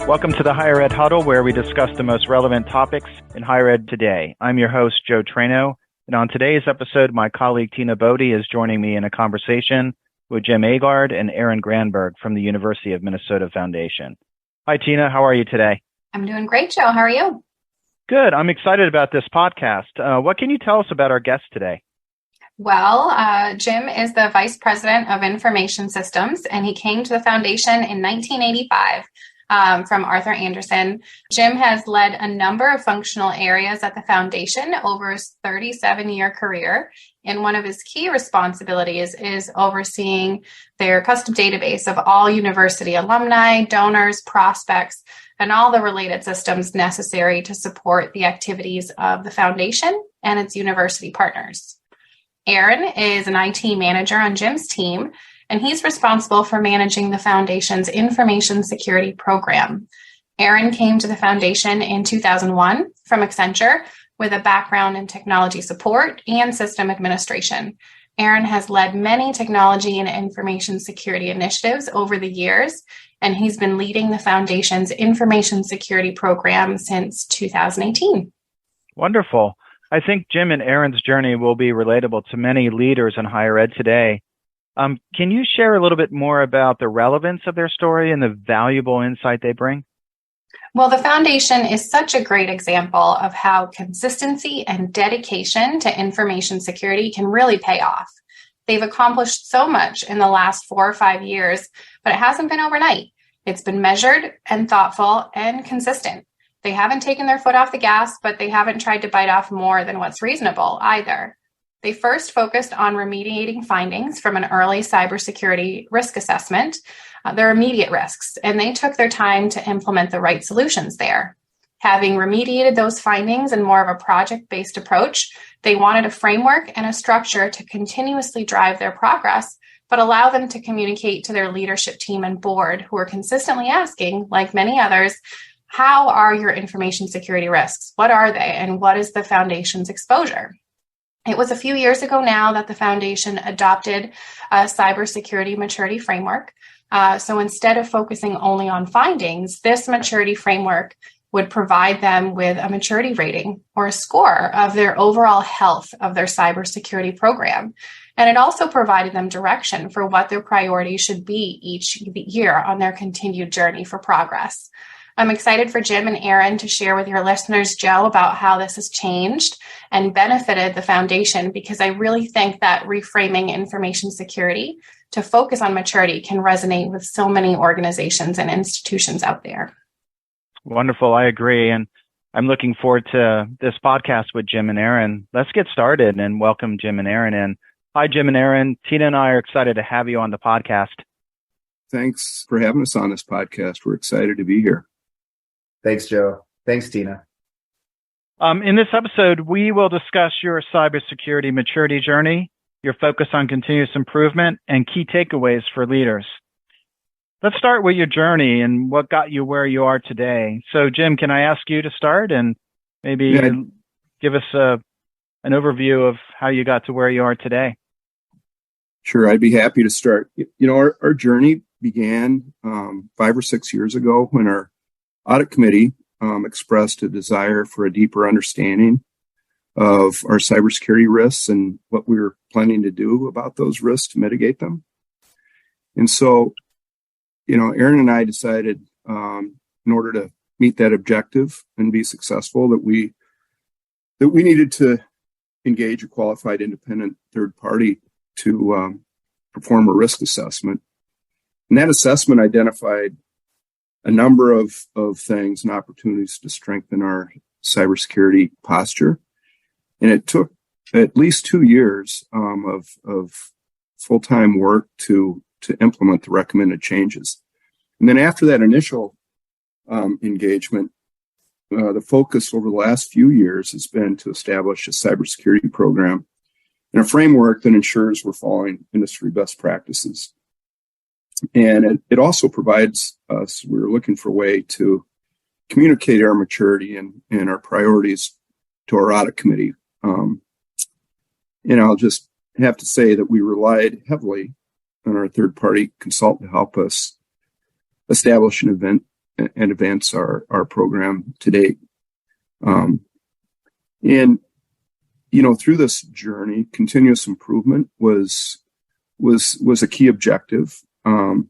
Welcome to the Higher Ed Huddle, where we discuss the most relevant topics in higher ed today. I'm your host, Joe Trano, and on today's episode, my colleague Tina Bodie is joining me in a conversation with Jim Aagaard and Aaron Granberg from the University of Minnesota Foundation. Hi, Tina. How are you today? I'm doing great, Joe. How are you? Good. I'm excited about this podcast. What can you tell us about our guest today? Well, Jim is the Vice President of Information Systems, and he came to the foundation in 1985 from Arthur Andersen. Jim has led a number of functional areas at the foundation over his 37-year career, and one of his key responsibilities is overseeing their custom database of all university alumni, donors, prospects, and all the related systems necessary to support the activities of the foundation and its university partners. Aaron is an IT manager on Jim's team, and he's responsible for managing the foundation's information security program. Aaron came to the foundation in 2001 from Accenture with a background in technology support and system administration. Aaron has led many technology and information security initiatives over the years, and he's been leading the foundation's information security program since 2018. Wonderful. I think Jim and Aaron's journey will be relatable to many leaders in higher ed today. Can you share a little bit more about the relevance of their story and the valuable insight they bring? Well, the foundation is such a great example of how consistency and dedication to information security can really pay off. They've accomplished so much in the last 4 or 5 years, but it hasn't been overnight. It's been measured and thoughtful and consistent. They haven't taken their foot off the gas, but they haven't tried to bite off more than what's reasonable either. They first focused on remediating findings from an early cybersecurity risk assessment, their immediate risks, and they took their time to implement the right solutions there. Having remediated those findings in more of a project-based approach, they wanted a framework and a structure to continuously drive their progress, but allow them to communicate to their leadership team and board, who are consistently asking, like many others, how are your information security risks? What are they? And what is the foundation's exposure? It was a few years ago now that the foundation adopted a cybersecurity maturity framework. So instead of focusing only on findings, this maturity framework would provide them with a maturity rating or a score of their overall health of their cybersecurity program. And it also provided them direction for what their priorities should be each year on their continued journey for progress. I'm excited for Jim and Aaron to share with your listeners, Joe, about how this has changed and benefited the foundation, because I really think that reframing information security to focus on maturity can resonate with so many organizations and institutions out there. Wonderful. I agree. And I'm looking forward to this podcast with Jim and Aaron. Let's get started and welcome Jim and Aaron in. Hi, Jim and Aaron. Tina and I are excited to have you on the podcast. Thanks for having us on this podcast. We're excited to be here. Thanks, Joe. Thanks, Tina. In this episode, we will discuss your cybersecurity maturity journey, your focus on continuous improvement, and key takeaways for leaders. Let's start with your journey and what got you where you are today. So, Jim, can I ask you to start and maybe give us an overview of how you got to where you are today? Sure, I'd be happy to start. Our journey began 5 or 6 years ago when our audit committee expressed a desire for a deeper understanding of our cybersecurity risks and what we were planning to do about those risks to mitigate them. And so, Aaron and I decided in order to meet that objective and be successful that we needed to engage a qualified independent third party to perform a risk assessment. And that assessment identified a number of things and opportunities to strengthen our cybersecurity posture. And it took at least 2 years of full-time work to implement the recommended changes. And then after that initial engagement, the focus over the last few years has been to establish a cybersecurity program and a framework that ensures we're following industry best practices. And it also provides us, we're looking for a way to communicate our maturity and our priorities to our audit committee. I'll just have to say that we relied heavily on our third-party consultant to help us establish an and advance our program to date. And through this journey, continuous improvement was a key objective. And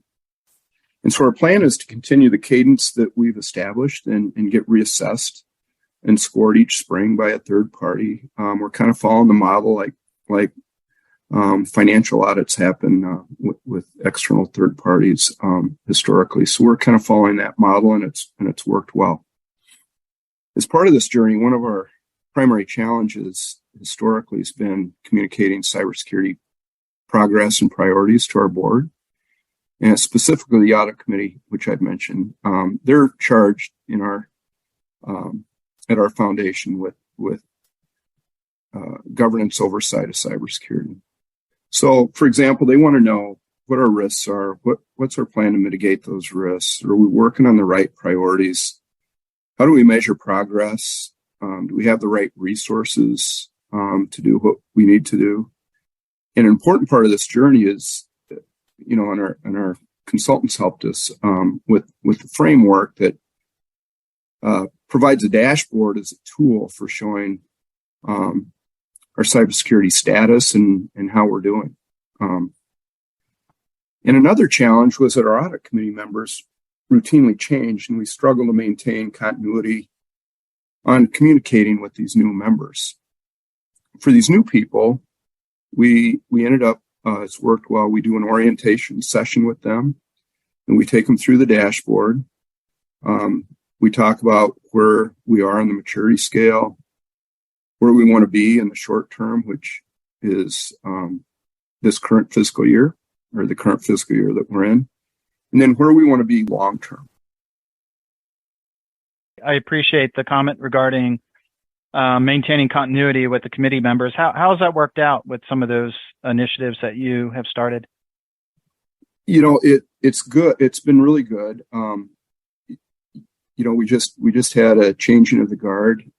so our plan is to continue the cadence that we've established and get reassessed and scored each spring by a third party. We're kind of following the model like financial audits happen with external third parties historically. So we're kind of following that model, and it's worked well. As part of this journey, one of our primary challenges historically has been communicating cybersecurity progress and priorities to our board, and specifically the audit committee, which I've mentioned. They're charged in our at our foundation with governance oversight of cybersecurity. So, for example, they want to know what our risks are, what's our plan to mitigate those risks? Are we working on the right priorities? How do we measure progress? Do we have the right resources to do what we need to do? And an important part of this journey is, and our consultants helped us with the framework that provides a dashboard as a tool for showing our cybersecurity status and how we're doing. And another challenge was that our audit committee members routinely changed, and we struggle to maintain continuity on communicating with these new members. For these new people, we ended up, it's worked well. We do an orientation session with them, and we take them through the dashboard. We talk about where we are on the maturity scale, where we want to be in the short term, which is this current fiscal year, or the current fiscal year that we're in, and then where we want to be long term. I appreciate the comment regarding maintaining continuity with the committee members. How has that worked out with some of those initiatives that you have started? It's good. It's been really good. We just had a changing of the guard,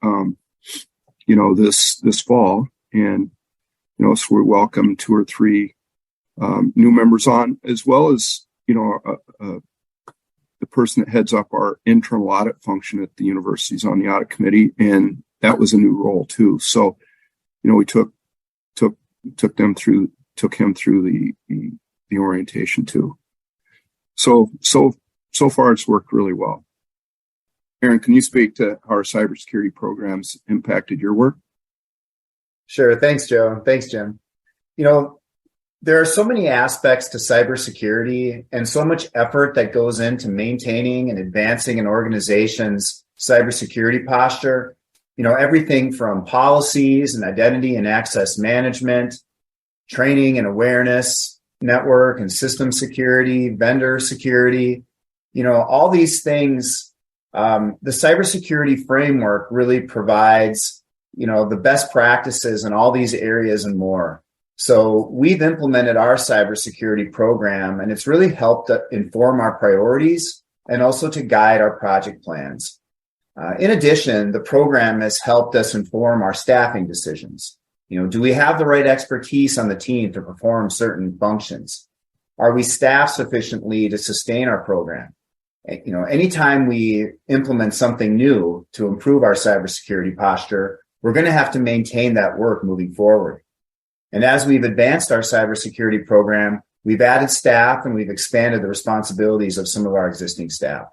this fall, and so we welcome 2 or 3 new members on, as well as the person that heads up our internal audit function at the university's on the audit committee, and that was a new role too. So, we took him through the orientation too. So far it's worked really well. Aaron, can you speak to how our cybersecurity programs impacted your work? Sure. Thanks, Joe. Thanks, Jim. There are so many aspects to cybersecurity and so much effort that goes into maintaining and advancing an organization's cybersecurity posture. Everything from policies and identity and access management, training and awareness, network and system security, vendor security, all these things. The cybersecurity framework really provides, the best practices in all these areas and more. So we've implemented our cybersecurity program, and it's really helped inform our priorities and also to guide our project plans. In addition, the program has helped us inform our staffing decisions. Do we have the right expertise on the team to perform certain functions? Are we staffed sufficiently to sustain our program? Anytime we implement something new to improve our cybersecurity posture, we're going to have to maintain that work moving forward. And as we've advanced our cybersecurity program, we've added staff and we've expanded the responsibilities of some of our existing staff.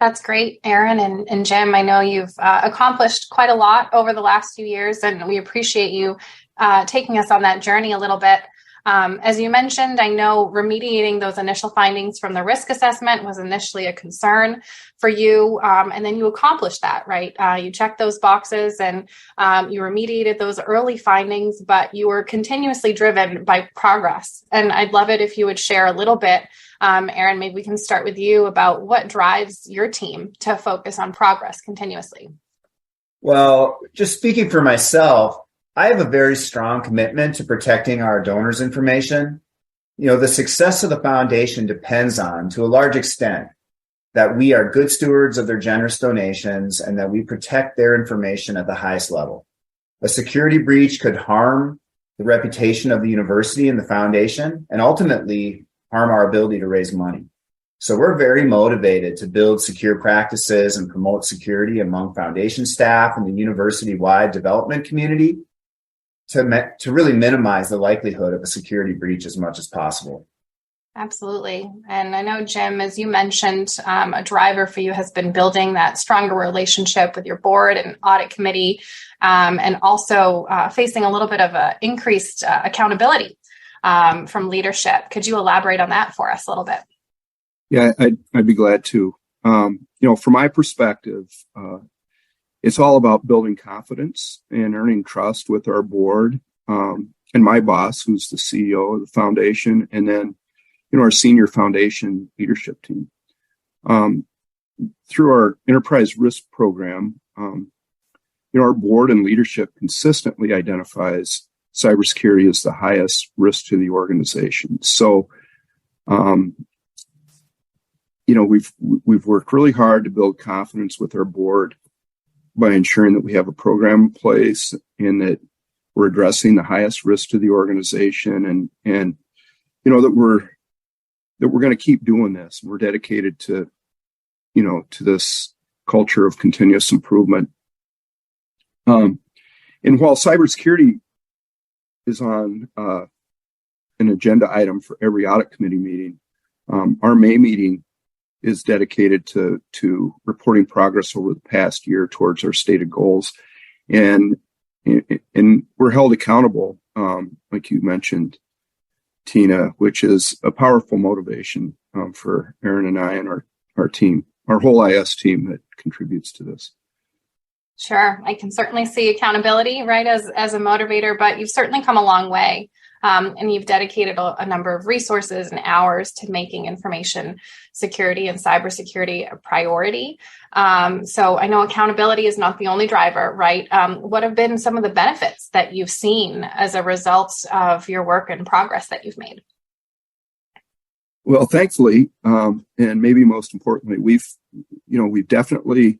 That's great, Aaron and Jim. I know you've accomplished quite a lot over the last few years, and we appreciate you taking us on that journey a little bit. As you mentioned, I know remediating those initial findings from the risk assessment was initially a concern for you, and then you accomplished that, right? You checked those boxes and you remediated those early findings, but you were continuously driven by progress. And I'd love it if you would share a little bit, Aaron, maybe we can start with you about what drives your team to focus on progress continuously. Well, just speaking for myself, I have a very strong commitment to protecting our donors' information. The success of the foundation depends on, to a large extent, that we are good stewards of their generous donations and that we protect their information at the highest level. A security breach could harm the reputation of the university and the foundation, and ultimately harm our ability to raise money. So we're very motivated to build secure practices and promote security among foundation staff and the university-wide development community to really minimize the likelihood of a security breach as much as possible. Absolutely. And I know, Jim, as you mentioned, a driver for you has been building that stronger relationship with your board and audit committee, and also facing a little bit of increased accountability from leadership. Could you elaborate on that for us a little bit? Yeah, I'd be glad to. From my perspective, it's all about building confidence and earning trust with our board, and my boss, who's the CEO of the foundation, and then our senior foundation leadership team. Through our enterprise risk program, our board and leadership consistently identifies cybersecurity as the highest risk to the organization. So, we've worked really hard to build confidence with our board by ensuring that we have a program in place and that we're addressing the highest risk to the organization, and that we're going to keep doing this. We're dedicated to this culture of continuous improvement. And while cybersecurity is on an agenda item for every audit committee meeting, our May meeting is dedicated to reporting progress over the past year towards our stated goals. And we're held accountable, like you mentioned, Tina, which is a powerful motivation for Aaron and I and our team, our whole IS team that contributes to this. Sure. I can certainly see accountability, right, as a motivator, but you've certainly come a long way. And you've dedicated a number of resources and hours to making information security and cybersecurity a priority. So I know accountability is not the only driver, right? What have been some of the benefits that you've seen as a result of your work and progress that you've made? Well, thankfully, and maybe most importantly, we've definitely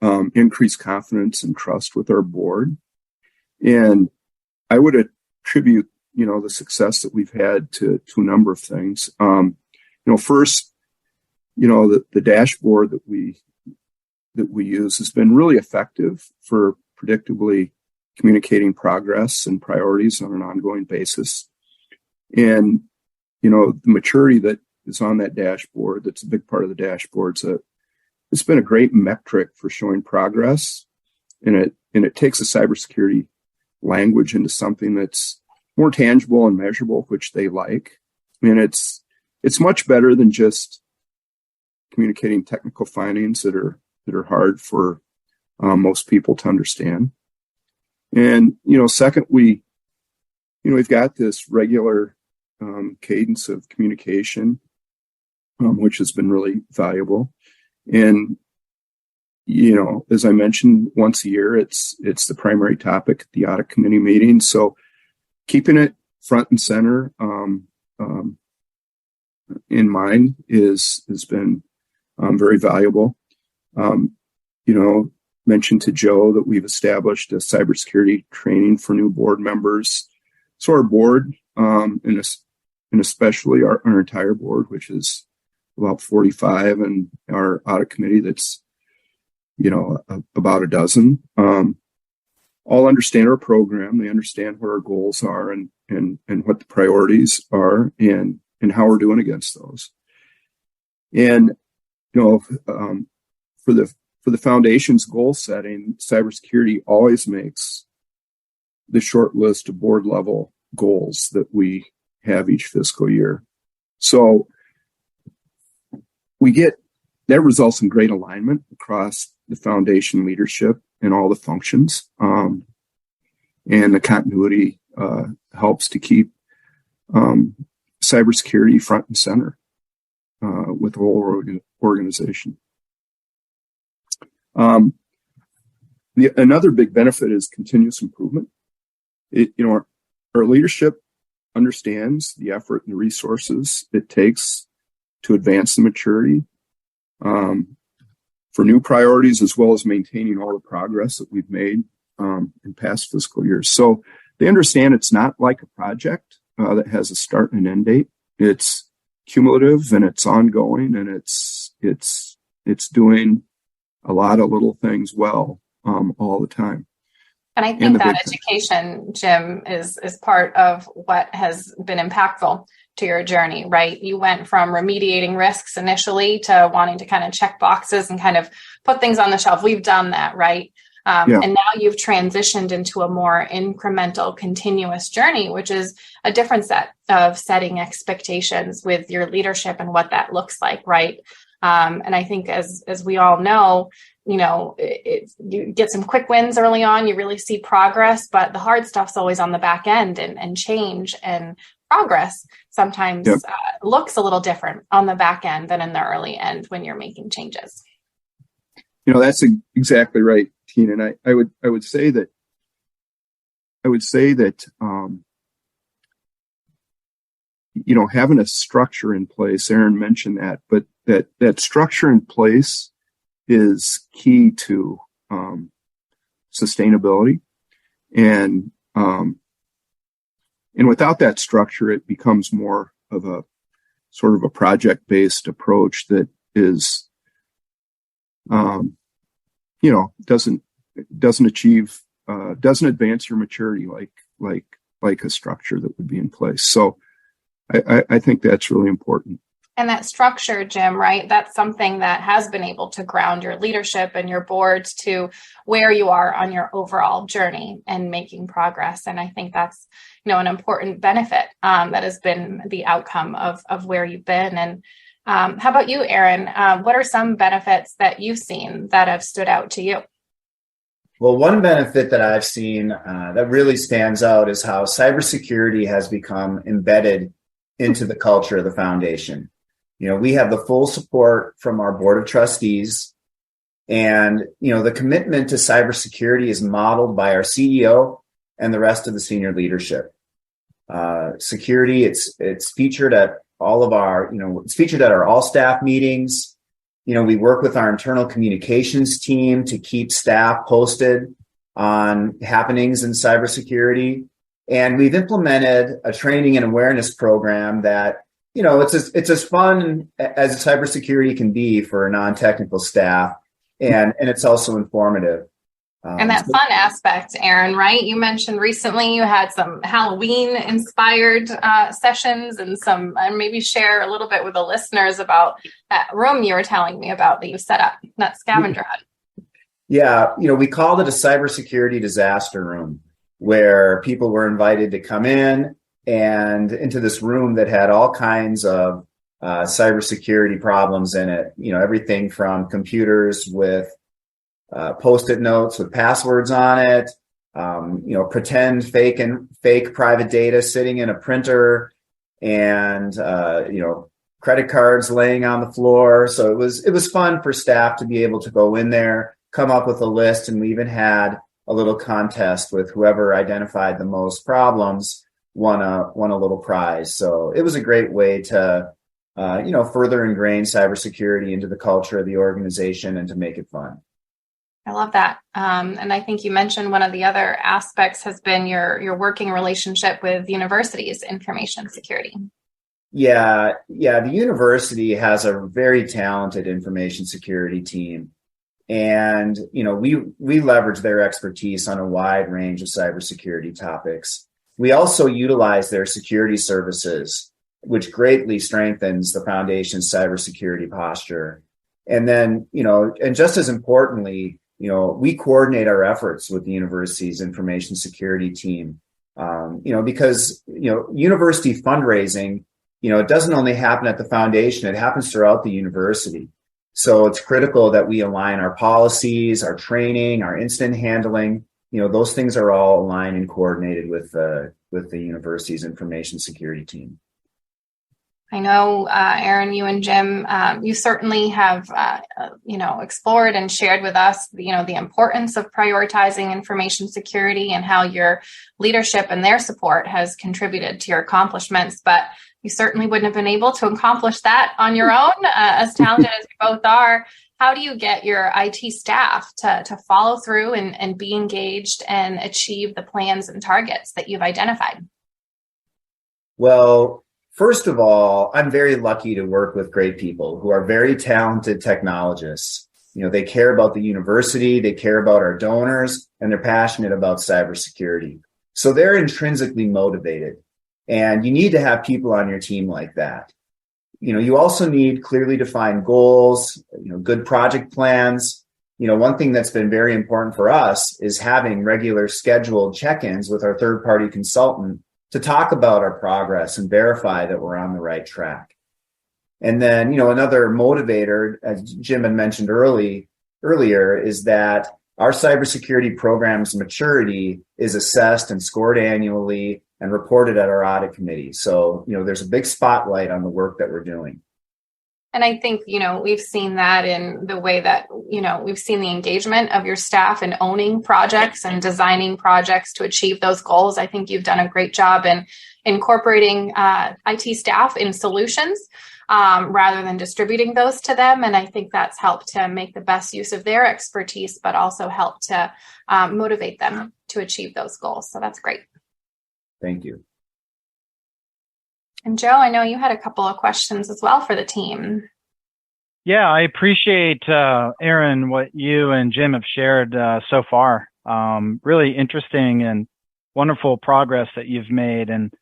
increased confidence and trust with our board. And I would attribute the success that we've had to a number of things. First, the dashboard that we use has been really effective for predictably communicating progress and priorities on an ongoing basis. And, the maturity that is on that dashboard, that's a big part of the dashboard. It's been a great metric for showing progress. And it takes a cybersecurity language into something that's more tangible and measurable, which they like. And it's much better than just communicating technical findings that are hard for most people to understand. And second, we've got this regular cadence of communication, which has been really valuable. And as I mentioned, once a year, it's the primary topic at the audit committee meeting. So keeping it front and center in mind has been very valuable. Mentioned to Joe that we've established a cybersecurity training for new board members. So our board, and especially our entire board, which is about 45, and our audit committee that's about a dozen, all understand our program. They understand what our goals are and what the priorities are and how we're doing against those. And, for the foundation's goal setting, cybersecurity always makes the short list of board level goals that we have each fiscal year. So that results in great alignment across the foundation leadership and all the functions. And the continuity helps to keep cybersecurity front and center with the whole organization. Another big benefit is continuous improvement. Our leadership understands the effort and the resources it takes to advance the maturity for new priorities, as well as maintaining all the progress that we've made in past fiscal years. So they understand it's not like a project that has a start and an end date. It's cumulative and it's ongoing, and it's doing a lot of little things well all the time. And I think that education, Jim, is part of what has been impactful to your journey, right? You went from remediating risks initially to wanting to kind of check boxes and kind of put things on the shelf. We've done that, right? And now you've transitioned into a more incremental, continuous journey, which is a different set of setting expectations with your leadership and what that looks like, right? And I think as we all know, you get some quick wins early on, you really see progress, but the hard stuff's always on the back end, and change and progress sometimes looks a little different on the back end than in the early end when you're making changes. That's exactly right, Tina. And I would say that having a structure in place, Aaron mentioned that, but that structure in place is key to sustainability, and without that structure, it becomes more of a sort of a project-based approach that is, doesn't advance your maturity like a structure that would be in place. So I think that's really important. And that structure, Jim, right? That's something that has been able to ground your leadership and your boards to where you are on your overall journey and making progress. And I think that's, an important benefit that has been the outcome of where you've been. And how about you, Aaron? What are some benefits that you've seen that have stood out to you? Well, one benefit that I've seen that really stands out is how cybersecurity has become embedded into the culture of the foundation. We have the full support from our board of trustees, and, the commitment to cybersecurity is modeled by our CEO and the rest of the senior leadership. Security, it's featured at all of our, it's featured at our all staff meetings. We work with our internal communications team to keep staff posted on happenings in cybersecurity. And we've implemented a training and awareness program that, it's as fun as cybersecurity can be for non-technical staff, and it's also informative. And that fun aspect, Aaron, right? You mentioned recently you had some Halloween-inspired sessions and maybe share a little bit with the listeners about that room you were telling me about that you set up, that scavenger hunt. Yeah, we called it a cybersecurity disaster room, where people were invited to come in and into this room that had all kinds of cybersecurity problems in it. Everything from computers with Post-it notes with passwords on it, pretend fake private data sitting in a printer, and credit cards laying on the floor. So it was fun for staff to be able to go in there, come up with a list, and we even had a little contest with whoever identified the most problems won a little prize. So it was a great way to further ingrain cybersecurity into the culture of the organization and to make it fun. I love that. And I think you mentioned one of the other aspects has been your working relationship with universities' information security. Yeah. The university has a very talented information security team. And, we leverage their expertise on a wide range of cybersecurity topics. We also utilize their security services, which greatly strengthens the foundation's cybersecurity posture. And then, and just as importantly, we coordinate our efforts with the university's information security team, because, university fundraising, it doesn't only happen at the foundation, it happens throughout the university. So it's critical that we align our policies, our training, our incident handling. Those things are all aligned and coordinated with the university's information security team. I know, Aaron, you and Jim, you certainly have, explored and shared with us, the importance of prioritizing information security and how your leadership and their support has contributed to your accomplishments. But you certainly wouldn't have been able to accomplish that on your own, as talented as you both are. How do you get your IT staff to follow through and be engaged and achieve the plans and targets that you've identified? Well, First of all, I'm very lucky to work with great people who are very talented technologists. They care about the university, they care about our donors, and they're passionate about cybersecurity. So they're intrinsically motivated. And you need to have people on your team like that. You also need clearly defined goals, good project plans. One thing that's been very important for us is having regular scheduled check-ins with our third-party consultant to talk about our progress and verify that we're on the right track. And then, another motivator, as Jim had mentioned earlier, is that our cybersecurity program's maturity is assessed and scored annually and reported at our audit committee. So, there's a big spotlight on the work that we're doing. And I think, we've seen that in the way that, we've seen the engagement of your staff in owning projects and designing projects to achieve those goals. I think you've done a great job in incorporating IT staff in solutions rather than distributing those to them. And I think that's helped to make the best use of their expertise, but also help to motivate them to achieve those goals. So that's great. Thank you. And Joe, I know you had a couple of questions as well for the team. Yeah, I appreciate, Aaron, what you and Jim have shared so far. Really interesting and wonderful progress that you've made, and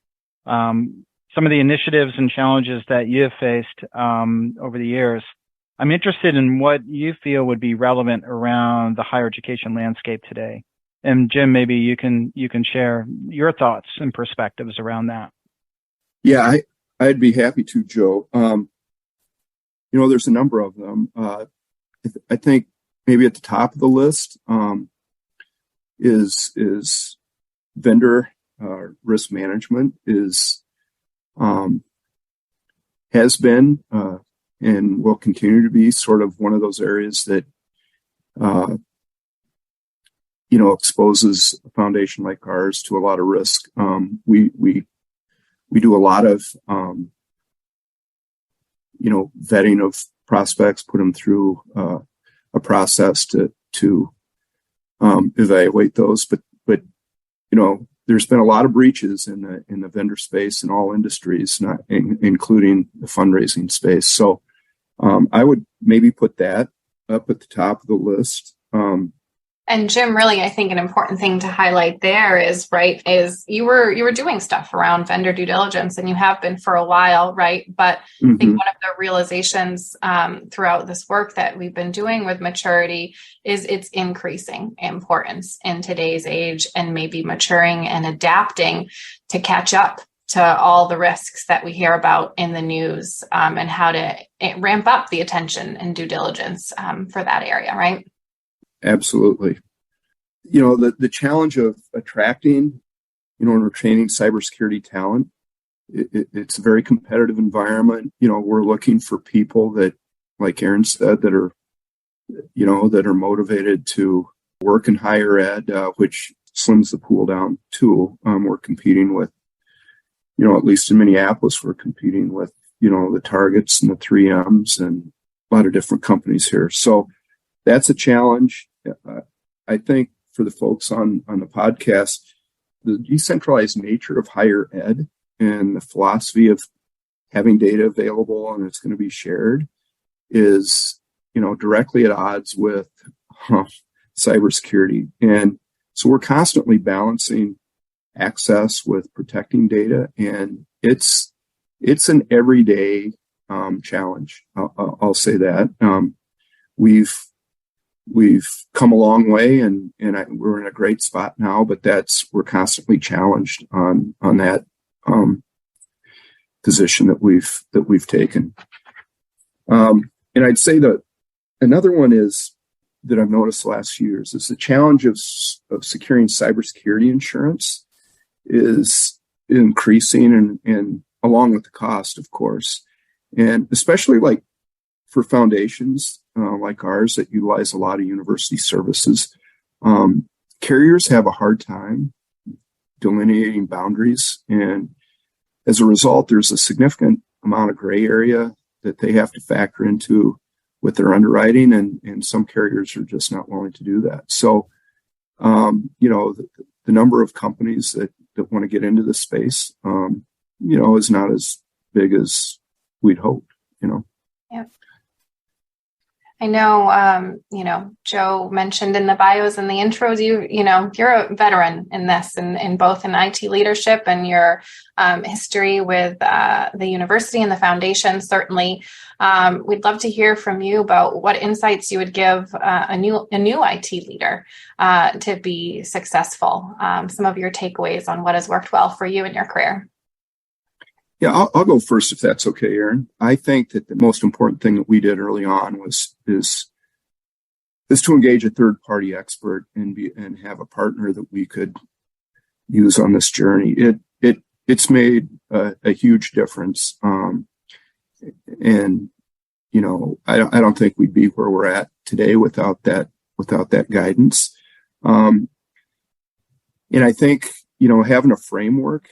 some of the initiatives and challenges that you've faced over the years. I'm interested in what you feel would be relevant around the higher education landscape today. And Jim, maybe you can share your thoughts and perspectives around that. Yeah, I'd be happy to, Joe. There's a number of them. I think maybe at the top of the list is vendor risk management has been and will continue to be sort of one of those areas that exposes a foundation like ours to a lot of risk. We do a lot of, vetting of prospects, put them through a process to evaluate those. But there's been a lot of breaches in the vendor space in all industries, not including the fundraising space. So I would maybe put that up at the top of the list. And Jim, really, I think an important thing to highlight there is you were doing stuff around vendor due diligence, and you have been for a while, right? But I think one of the realizations throughout this work that we've been doing with maturity is its increasing importance in today's age, and maybe maturing and adapting to catch up to all the risks that we hear about in the news, and how to ramp up the attention and due diligence for that area, right? Absolutely. The challenge of attracting, and retaining cybersecurity talent, it's a very competitive environment. We're looking for people that, like Aaron said, that are motivated to work in higher ed, which slims the pool down too. We're competing with, at least in Minneapolis, we're competing with, the Targets and the 3Ms and a lot of different companies here. So that's a challenge. I think for the folks on the podcast, the decentralized nature of higher ed and the philosophy of having data available and it's going to be shared is, directly at odds with cybersecurity. And so we're constantly balancing access with protecting data, and it's an everyday challenge. I'll say that. We've come a long way, and we're in a great spot now. But we're constantly challenged on that position that we've taken. And I'd say that another one is that I've noticed the last few years is the challenge of securing cybersecurity insurance is increasing, and along with the cost, of course, and especially like for foundations like ours that utilize a lot of university services, carriers have a hard time delineating boundaries. And as a result, there's a significant amount of gray area that they have to factor into with their underwriting. And some carriers are just not willing to do that. So, the number of companies that want to get into this space, is not as big as we'd hoped, Yeah. I know, Joe mentioned in the bios and the intros, you're a veteran in this, in both in IT leadership and your history with the university and the foundation. Certainly, we'd love to hear from you about what insights you would give a new IT leader to be successful. Some of your takeaways on what has worked well for you in your career. Yeah, I'll go first if that's okay, Erin. I think that the most important thing that we did early on is to engage a third-party expert and have a partner that we could use on this journey. It's made a huge difference, and I don't think we'd be where we're at today without that guidance. And I think having a framework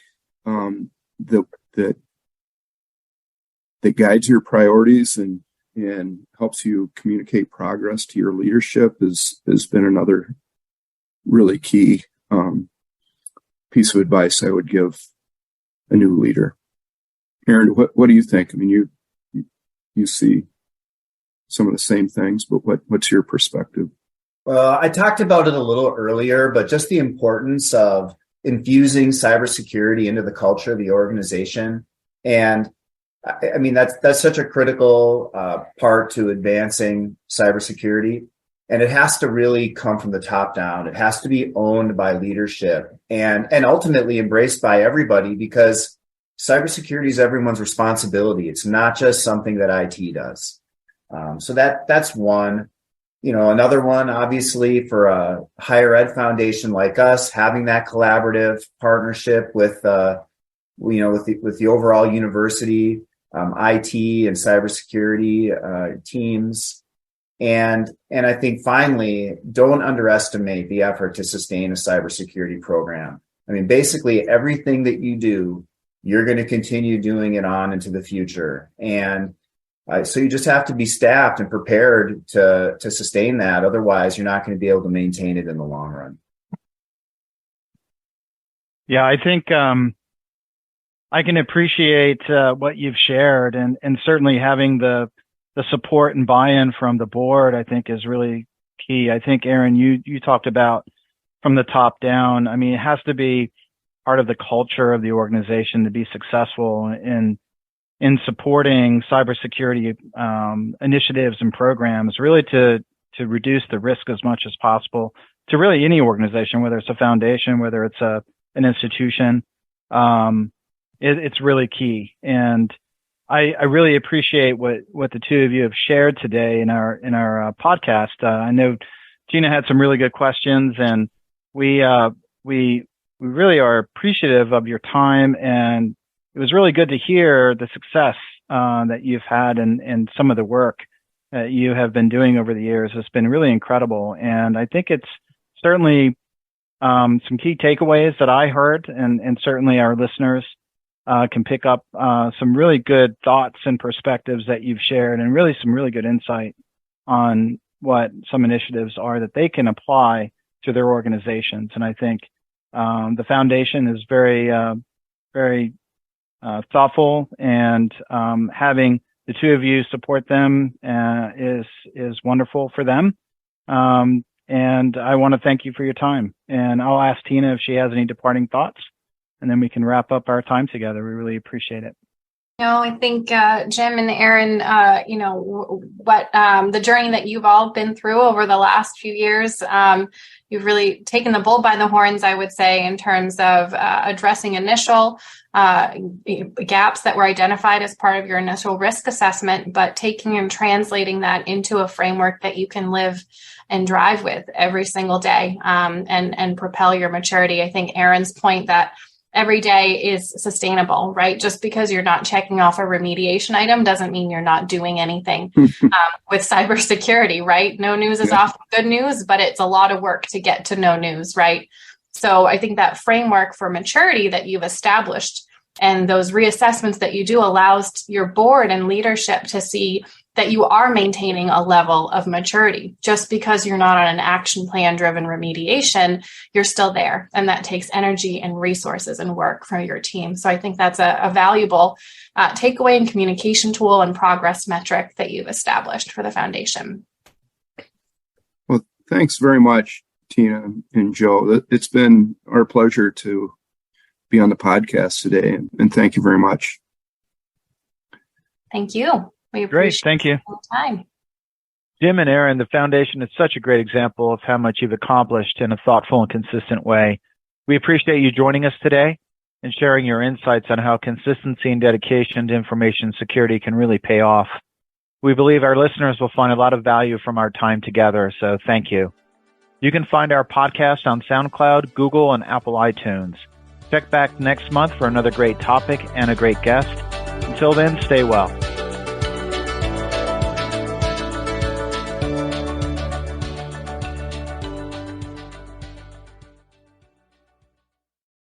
that guides your priorities and helps you communicate progress to your leadership has been another really key piece of advice I would give a new leader. Erin, what do you think? I mean, you see some of the same things, but what's your perspective? Well, I talked about it a little earlier, but just the importance of infusing cybersecurity into the culture of the organization. And I mean, that's such a critical part to advancing cybersecurity. And it has to really come from the top down. It has to be owned by leadership and ultimately embraced by everybody, because cybersecurity is everyone's responsibility. It's not just something that IT does. So that's one. Another one, obviously, for a higher ed foundation like us, having that collaborative partnership with the overall university, IT and cybersecurity teams. And I think finally, don't underestimate the effort to sustain a cybersecurity program. I mean, basically everything that you do, you're going to continue doing it on into the future. And so you just have to be staffed and prepared to sustain that. Otherwise, you're not going to be able to maintain it in the long run. Yeah, I think I can appreciate what you've shared, and certainly having the support and buy-in from the board, I think, is really key. I think, Erin, you talked about from the top down. I mean, it has to be part of the culture of the organization to be successful in supporting cybersecurity initiatives and programs, really to reduce the risk as much as possible to really any organization, whether it's a foundation, whether it's an institution. It's really key. And I really appreciate what the two of you have shared today in our podcast. I know Gina had some really good questions, and we really are appreciative of your time, and it was really good to hear the success that you've had and some of the work that you have been doing over the years. It's been really incredible. And I think it's certainly some key takeaways that I heard, and certainly our listeners can pick up some really good thoughts and perspectives that you've shared, and really some really good insight on what some initiatives are that they can apply to their organizations. And I think the foundation is very, very thoughtful, and having the two of you support them is wonderful for them. And I want to thank you for your time. And I'll ask Tina if she has any departing thoughts, and then we can wrap up our time together. We really appreciate it. I think Jim and Erin, what the journey that you've all been through over the last few years, you've really taken the bull by the horns, I would say, in terms of addressing initial gaps that were identified as part of your initial risk assessment, but taking and translating that into a framework that you can live and drive with every single day, and propel your maturity. I think Erin's point that every day is sustainable, right? Just because you're not checking off a remediation item doesn't mean you're not doing anything with cybersecurity, right? No news is often good news, but it's a lot of work to get to no news, right? So I think that framework for maturity that you've established and those reassessments that you do allows your board and leadership to see that you are maintaining a level of maturity. Just because you're not on an action plan driven remediation, you're still there. And that takes energy and resources and work from your team. So I think that's a valuable takeaway and communication tool and progress metric that you've established for the foundation. Well, thanks very much, Tina and Joe. It's been our pleasure to be on the podcast today, and thank you very much. Thank you. We appreciate Great, thank you. the time. Jim and Aaron, the foundation is such a great example of how much you've accomplished in a thoughtful and consistent way. We appreciate you joining us today and sharing your insights on how consistency and dedication to information security can really pay off. We believe our listeners will find a lot of value from our time together, so thank you. You can find our podcast on SoundCloud, Google, and Apple iTunes. Check back next month for another great topic and a great guest. Until then, stay well.